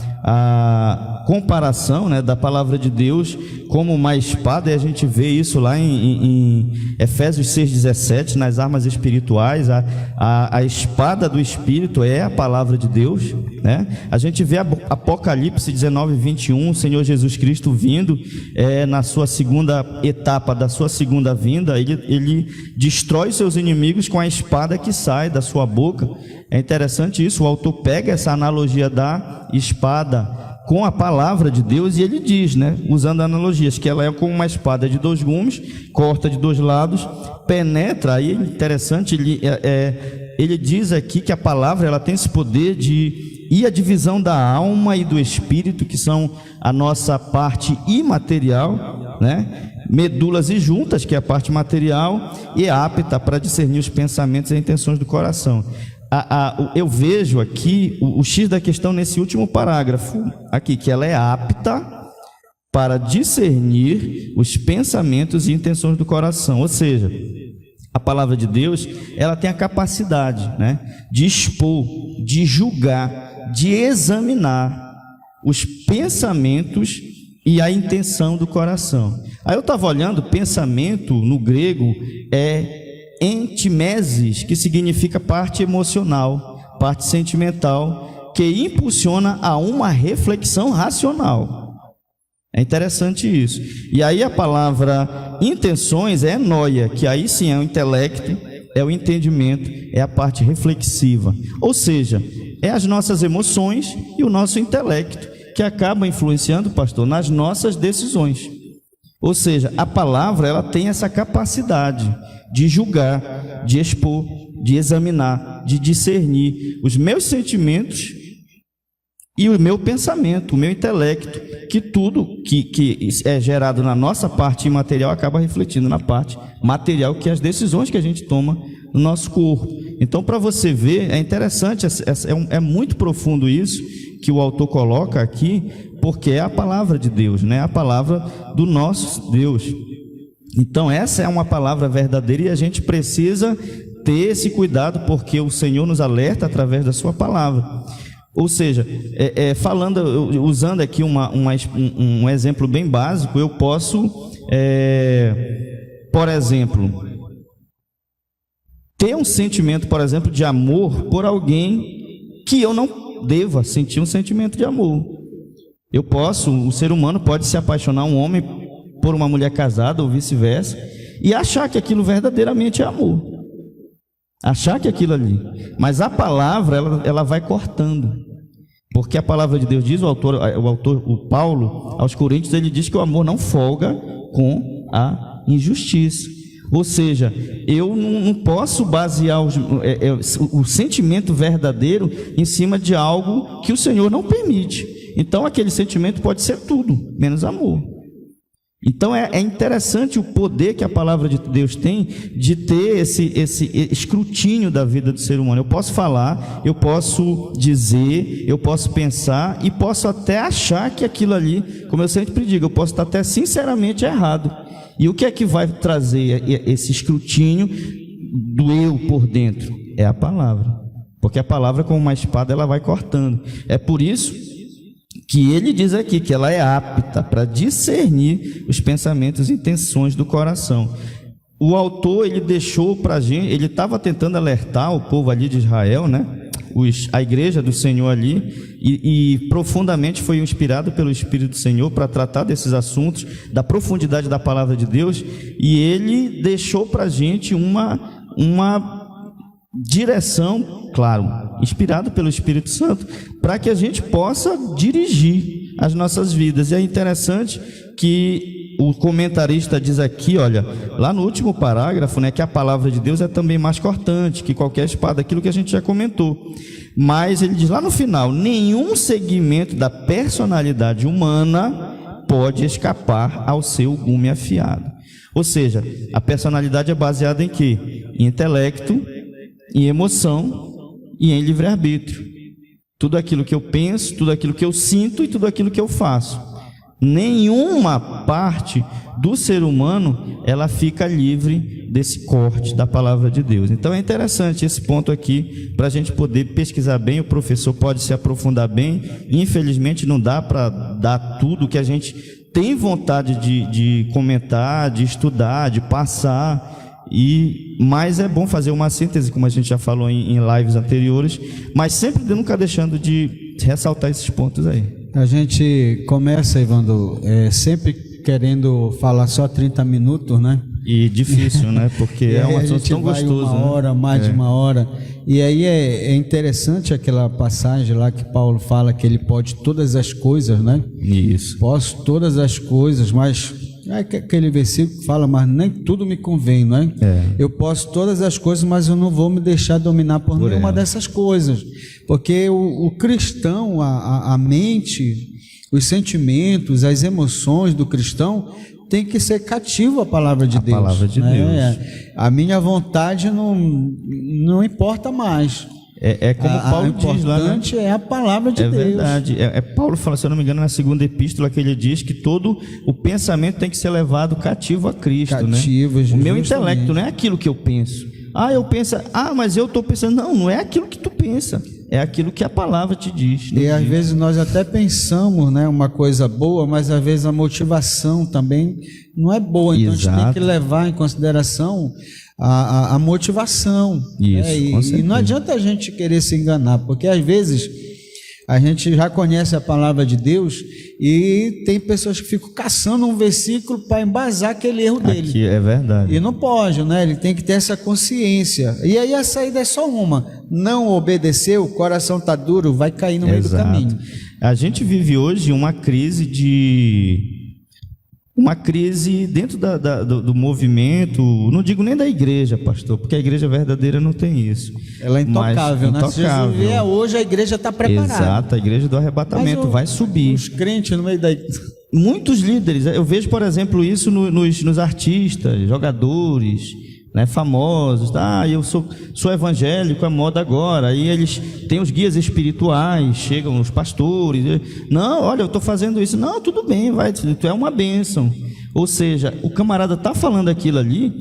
comparação, né, da palavra de Deus como uma espada, e a gente vê isso lá em Efésios 6,17, nas armas espirituais. A espada do Espírito é a palavra de Deus, né? A gente vê Apocalipse 19:21, o Senhor Jesus Cristo vindo na sua segunda etapa da sua segunda vinda. Ele destrói seus inimigos com a espada que sai da sua boca. É interessante isso, o autor pega essa analogia da espada com a palavra de Deus e ele diz, né, usando analogias, que ela é como uma espada de 2 gumes, corta de 2 lados, penetra. Aí é interessante, ele diz aqui que a palavra ela tem esse poder de ir à divisão da alma e do espírito, que são a nossa parte imaterial, né? Medulas e juntas, que é a parte material, e é apta para discernir os pensamentos e intenções do coração. Eu vejo aqui o X da questão nesse último parágrafo aqui, que ela é apta para discernir os pensamentos e intenções do coração. Ou seja, a palavra de Deus, ela tem a capacidade, né, de expor, de julgar, de examinar os pensamentos e a intenção do coração. Aí eu estava olhando, pensamento no grego é entimeses, que significa parte emocional, parte sentimental, que impulsiona a uma reflexão racional. É interessante isso. E aí a palavra intenções é noia, que aí sim é o intelecto, é o entendimento, é a parte reflexiva. Ou seja, é as nossas emoções e o nosso intelecto que acaba influenciando, pastor, nas nossas decisões. Ou seja, a palavra ela tem essa capacidade de julgar, de expor, de examinar, de discernir os meus sentimentos e o meu pensamento, o meu intelecto, que tudo que é gerado na nossa parte imaterial acaba refletindo na parte material, que é as decisões que a gente toma no nosso corpo. Então, para você ver, é interessante, é muito profundo isso que o autor coloca aqui, porque é a palavra de Deus, né? A palavra do nosso Deus. Então essa é uma palavra verdadeira e a gente precisa ter esse cuidado, porque o Senhor nos alerta através da sua palavra. Ou seja, usando aqui um exemplo bem básico, eu posso, por exemplo, ter um sentimento, por exemplo, de amor por alguém que eu não deva sentir um sentimento de amor. O ser humano pode se apaixonar, um homem por uma mulher casada ou vice-versa, e achar que aquilo verdadeiramente é amor, achar que aquilo ali, mas a palavra ela vai cortando, porque a palavra de Deus diz, o Paulo aos Coríntios, ele diz que o amor não folga com a injustiça. Ou seja, eu não posso basear o sentimento verdadeiro em cima de algo que o Senhor não permite. Então aquele sentimento pode ser tudo menos amor. Então é interessante o poder que a palavra de Deus tem de ter esse escrutínio da vida do ser humano. Eu posso falar, eu posso dizer, eu posso pensar e posso até achar que aquilo ali, como eu sempre digo, eu posso estar até sinceramente errado. E o que é que vai trazer esse escrutínio do eu por dentro? É a palavra. Porque a palavra, como uma espada, ela vai cortando. É por isso que ele diz aqui que ela é apta para discernir os pensamentos e intenções do coração. O autor, ele deixou para a gente, ele estava tentando alertar o povo ali de Israel, né? A igreja do Senhor ali, e profundamente foi inspirado pelo Espírito do Senhor para tratar desses assuntos, da profundidade da palavra de Deus, e ele deixou para a gente uma direção, claro, inspirado pelo Espírito Santo, para que a gente possa dirigir as nossas vidas. E é interessante que o comentarista diz aqui, olha, lá no último parágrafo, né, que a palavra de Deus é também mais cortante que qualquer espada, aquilo que a gente já comentou. Mas ele diz lá no final, nenhum segmento da personalidade humana pode escapar ao seu gume afiado. Ou seja, a personalidade é baseada em quê? Em intelecto, em emoção e em livre-arbítrio. Tudo aquilo que eu penso, tudo aquilo que eu sinto e tudo aquilo que eu faço. Nenhuma parte do ser humano ela fica livre desse corte da palavra de Deus. Então é interessante esse ponto aqui para a gente poder pesquisar bem. O professor pode se aprofundar bem. Infelizmente não dá para dar tudo que a gente tem vontade de comentar, de estudar, de passar. Mas é bom fazer uma síntese, como a gente já falou em lives anteriores, mas sempre nunca deixando de ressaltar esses pontos aí. A gente começa, Evandro, sempre querendo falar só 30 minutos, né? E difícil, né? Porque é um assunto tão gostoso. Uma hora, né? Mais de uma hora. E aí é interessante aquela passagem lá que Paulo fala que ele pode todas as coisas, né? Isso. Posso todas as coisas, mas é aquele versículo que fala, mas nem tudo me convém, não é? Eu posso todas as coisas, mas eu não vou me deixar dominar por nenhuma dessas coisas. Porque o cristão, a mente, os sentimentos, as emoções do cristão tem que ser cativo à palavra de Deus. A palavra de Deus. A minha vontade não importa mais. É como Paulo diz lá, né? O importante é a palavra de Deus. É verdade. Paulo fala, se eu não me engano, na segunda epístola, que ele diz que todo o pensamento tem que ser levado cativo a Cristo. Cativo, né? O meu intelecto não é aquilo que eu penso. Eu penso, mas eu estou pensando. Não é aquilo que tu pensa. É aquilo que a palavra te diz. E às vezes nós até pensamos, né, uma coisa boa, mas às vezes a motivação também não é boa. Então Exato. A gente tem que levar em consideração a motivação. Isso, e não adianta a gente querer se enganar, porque às vezes a gente já conhece a palavra de Deus e tem pessoas que ficam caçando um versículo para embasar aquele erro dele. Aqui é verdade. E não pode, né? Ele tem que ter essa consciência. E aí a saída é só uma: não obedecer, o coração está duro, vai cair no meio do caminho. A gente vive hoje uma crise dentro do movimento, não digo nem da igreja, pastor, porque a igreja verdadeira não tem isso. Ela é intocável, né? Se Jesus vier hoje, a igreja está preparada. Exato, a igreja do arrebatamento vai subir. Os crentes no meio da... Muitos líderes, eu vejo, por exemplo, isso nos artistas, jogadores, né, famosos. Eu sou evangélico, é moda agora. Aí eles têm os guias espirituais, chegam os pastores. Não, olha, eu estou fazendo isso. Não, tudo bem, vai, tu é uma bênção. Ou seja, o camarada está falando aquilo ali,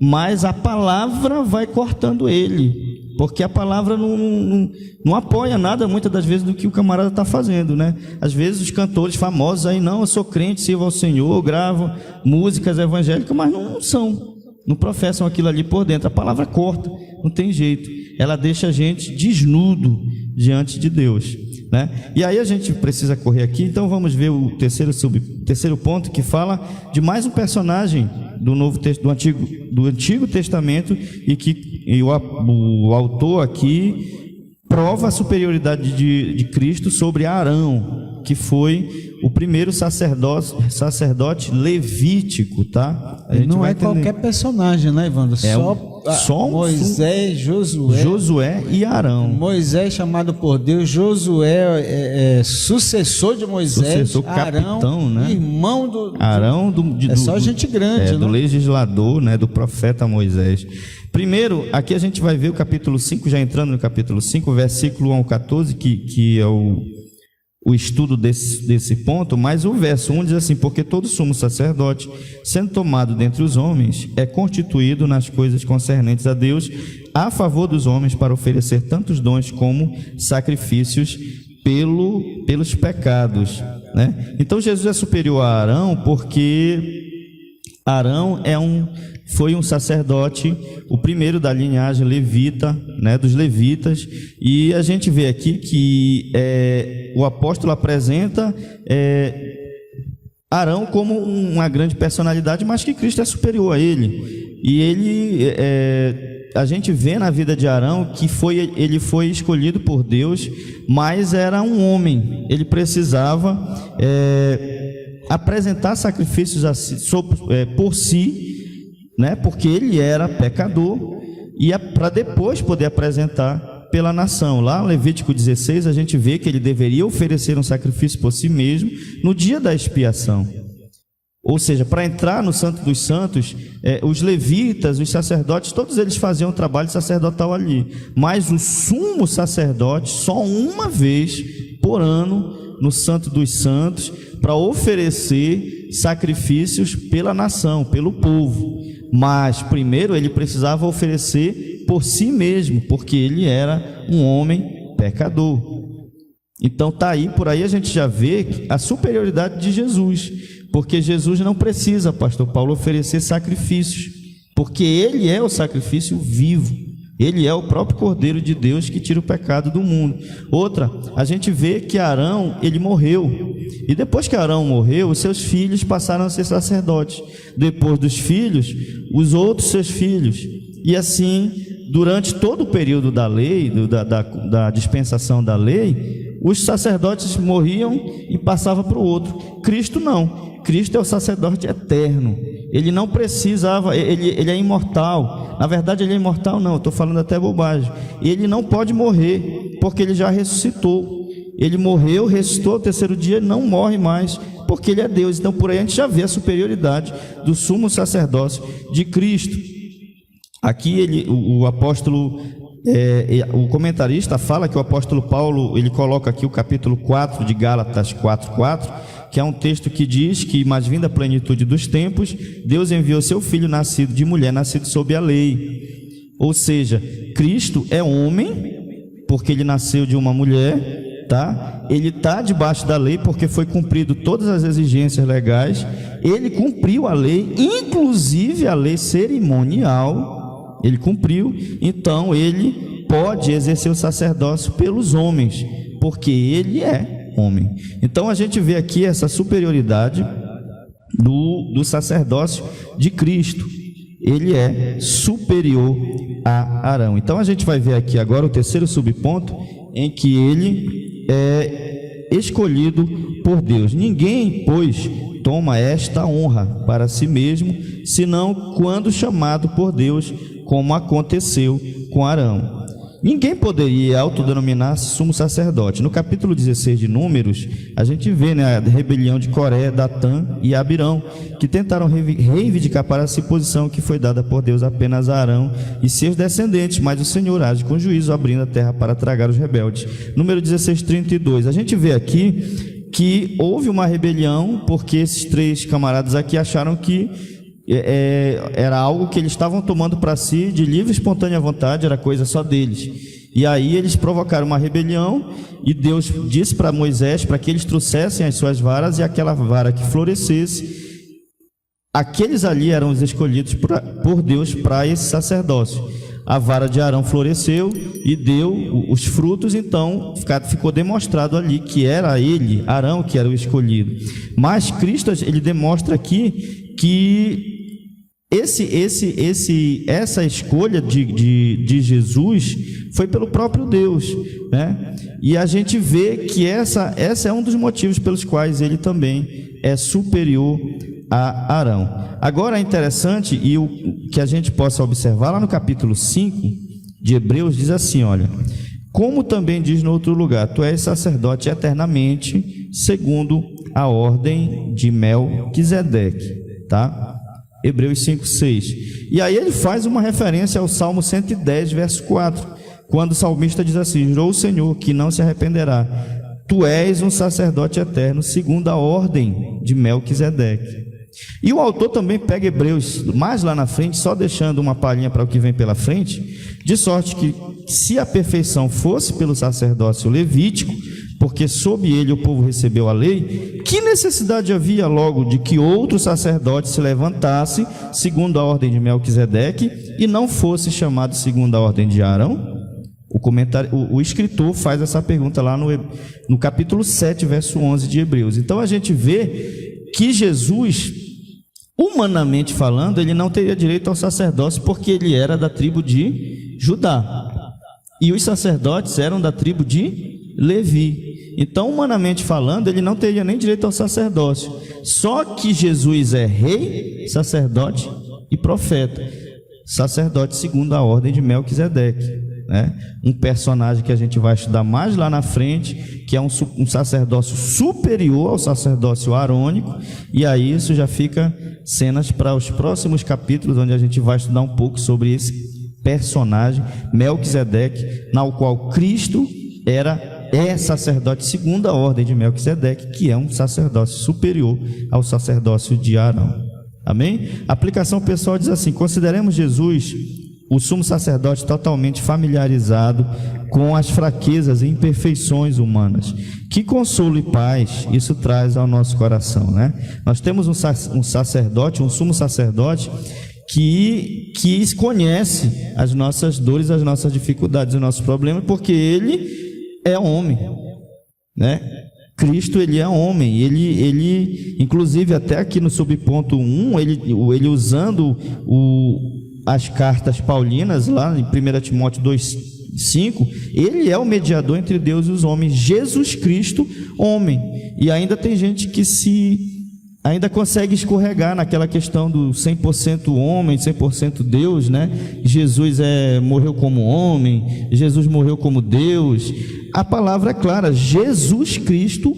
mas a palavra vai cortando ele, porque a palavra não apoia nada muitas das vezes do que o camarada está fazendo, né? Às vezes os cantores famosos aí, não, eu sou crente, sirvo ao Senhor, gravo músicas evangélicas, mas não são. Não professam aquilo ali por dentro. A palavra corta, não tem jeito. Ela deixa a gente desnudo diante de Deus, né? E aí a gente precisa correr aqui. Então vamos ver o terceiro ponto, que fala de mais um personagem do Antigo Testamento, e o autor aqui prova a superioridade de Cristo sobre Arão, que foi o primeiro sacerdote levítico, tá? Não é qualquer personagem, né, Evandro? Só Moisés, Josué e Arão. Moisés chamado por Deus, Josué sucessor de Moisés, Arão, capitão, né? Irmão do... Arão só gente grande, né? Do legislador, né? Do profeta Moisés. Primeiro, aqui a gente vai ver o capítulo 5, já entrando no capítulo 5, versículo 1 ao 14, que é o estudo desse ponto, mas o verso 1 diz assim: porque todo sumo sacerdote, sendo tomado dentre os homens, é constituído nas coisas concernentes a Deus, a favor dos homens, para oferecer tantos dons como sacrifícios pelos pecados, né? Então Jesus é superior a Arão, porque Arão foi um sacerdote, o primeiro da linhagem levita, né, dos levitas, e a gente vê aqui que o apóstolo apresenta Arão como uma grande personalidade, mas que Cristo é superior a ele. E ele, a gente vê na vida de Arão que ele foi escolhido por Deus, mas era um homem, ele precisava apresentar sacrifícios por si, né? Porque ele era pecador, e para depois poder apresentar pela nação. Lá em Levítico 16 a gente vê que ele deveria oferecer um sacrifício por si mesmo no dia da expiação. Ou seja, para entrar no Santo dos Santos, os levitas, os sacerdotes, todos eles faziam o trabalho sacerdotal ali. Mas o sumo sacerdote, só uma vez por ano, no Santo dos Santos, para oferecer sacrifícios pela nação, pelo povo. Mas primeiro ele precisava oferecer por si mesmo, porque ele era um homem pecador. Então tá aí, por aí a gente já vê a superioridade de Jesus, porque Jesus não precisa, pastor Paulo, oferecer sacrifícios, porque ele é o sacrifício vivo, ele é o próprio Cordeiro de Deus que tira o pecado do mundo. Outra, a gente vê que Arão, ele morreu, e depois que Arão morreu, os seus filhos passaram a ser sacerdotes, depois dos filhos, os outros seus filhos, e assim, durante todo o período da lei, da dispensação da lei, os sacerdotes morriam e passavam para o outro. Cristo não, Cristo é o sacerdote eterno, ele não precisava, ele é imortal. Na verdade ele é imortal não, estou falando até bobagem. Ele não pode morrer, porque ele já ressuscitou. Ele morreu, ressuscitou ao terceiro dia, não morre mais, porque ele é Deus. Então por aí a gente já vê a superioridade do sumo sacerdócio de Cristo. Aqui o apóstolo, o comentarista fala que o apóstolo Paulo, ele coloca aqui o capítulo 4 de Gálatas 4:4, que é um texto que diz que, mas vinda a plenitude dos tempos, Deus enviou seu filho nascido de mulher, nascido sob a lei. Ou seja, Cristo é homem, porque ele nasceu de uma mulher, tá? Ele está debaixo da lei, porque foi cumprido todas as exigências legais, ele cumpriu a lei, inclusive a lei cerimonial, ele cumpriu, então ele pode exercer o sacerdócio pelos homens, porque ele é homem. Então a gente vê aqui essa superioridade do sacerdócio de Cristo. Ele é superior a Arão. Então a gente vai ver aqui agora o terceiro subponto, em que ele é escolhido por Deus. Ninguém, pois, toma esta honra para si mesmo, senão quando chamado por Deus, como aconteceu com Arão. Ninguém poderia autodenominar-se sumo sacerdote. No capítulo 16 de Números, a gente vê, né, a rebelião de Coré, Datã e Abirão, que tentaram reivindicar para si posição que foi dada por Deus apenas a Arão e seus descendentes, mas o Senhor age com juízo, abrindo a terra para tragar os rebeldes. Número 16:32. A gente vê aqui que houve uma rebelião, porque esses três camaradas aqui acharam que era algo que eles estavam tomando para si de livre e espontânea vontade, era coisa só deles. E aí eles provocaram uma rebelião, e Deus disse para Moisés para que eles trouxessem as suas varas, e aquela vara que florescesse, aqueles ali eram os escolhidos por Deus para esse sacerdócio. A vara de Arão floresceu e deu os frutos, então ficou demonstrado ali que era ele, Arão, que era o escolhido. Mas Cristo, ele demonstra aqui que essa escolha de Jesus foi pelo próprio Deus, né? E a gente vê que essa é um dos motivos pelos quais ele também é superior a Arão. Agora é interessante, e o que a gente possa observar lá no capítulo 5 de Hebreus, diz assim, olha: como também diz no outro lugar, tu és sacerdote eternamente, segundo a ordem de Melquisedeque, tá? Hebreus 5:6. E aí ele faz uma referência ao Salmo 110, verso 4, quando o salmista diz assim: jurou o Senhor que não se arrependerá, tu és um sacerdote eterno, segundo a ordem de Melquisedeque. E o autor também pega Hebreus mais lá na frente, só deixando uma palhinha para o que vem pela frente, de sorte que, se a perfeição fosse pelo sacerdócio levítico, porque sob ele o povo recebeu a lei, que necessidade havia logo de que outro sacerdote se levantasse segundo a ordem de Melquisedeque e não fosse chamado segundo a ordem de Arão? O escritor faz essa pergunta lá no capítulo 7, verso 11 de Hebreus. Então a gente vê que Jesus, humanamente falando, ele não teria direito ao sacerdócio, porque ele era da tribo de Judá e os sacerdotes eram da tribo de Levi. Então, humanamente falando, ele não teria nem direito ao sacerdócio. Só que Jesus é rei, sacerdote e profeta, sacerdote segundo a ordem de Melquisedeque. né? Um personagem que a gente vai estudar mais lá na frente, que é um sacerdócio superior ao sacerdócio arônico, e aí isso já fica cenas para os próximos capítulos, onde a gente vai estudar um pouco sobre esse personagem, Melquisedeque, na qual Cristo é sacerdote segundo a ordem de Melquisedeque, que é um sacerdócio superior ao sacerdócio de Arão. Amém? A aplicação pessoal diz assim: consideremos Jesus o sumo sacerdote totalmente familiarizado com as fraquezas e imperfeições humanas. Que consolo e paz isso traz ao nosso coração, né? Nós temos um sacerdote, um sumo sacerdote que conhece as nossas dores, as nossas dificuldades, os nossos problemas, porque ele é homem, né? Cristo, ele é homem, ele inclusive até aqui no subponto 1, ele usando as cartas paulinas, lá em 1 Timóteo 2,5, ele é o mediador entre Deus e os homens, Jesus Cristo, homem. E ainda tem gente que ainda consegue escorregar naquela questão do 100% homem, 100% Deus, né? Jesus morreu como homem, Jesus morreu como Deus. A palavra é clara: Jesus Cristo,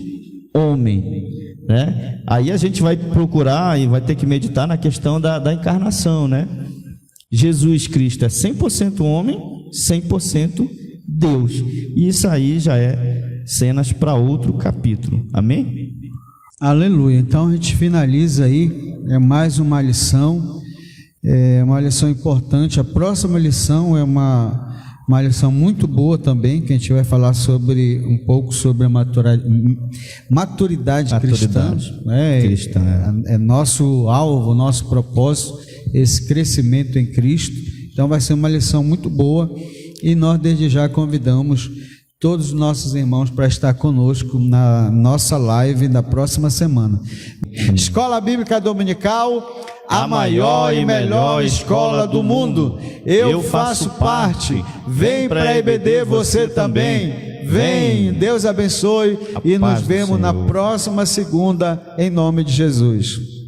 homem, né? Aí a gente vai procurar e vai ter que meditar na questão da encarnação, né? Jesus Cristo é 100% homem, 100% Deus. E isso aí já é cenas para outro capítulo. Amém? Aleluia. Então a gente finaliza aí, mais uma lição importante. A próxima lição é uma lição muito boa também, que a gente vai falar um pouco sobre a maturidade cristã. É nosso alvo, nosso propósito, esse crescimento em Cristo. Então vai ser uma lição muito boa, e nós desde já convidamos todos os nossos irmãos para estar conosco na nossa live da próxima semana. Escola Bíblica Dominical, a maior e melhor escola do mundo. Eu faço parte. Vem para a EBD você também. Vem, Deus abençoe, e nos vemos na próxima segunda, em nome de Jesus.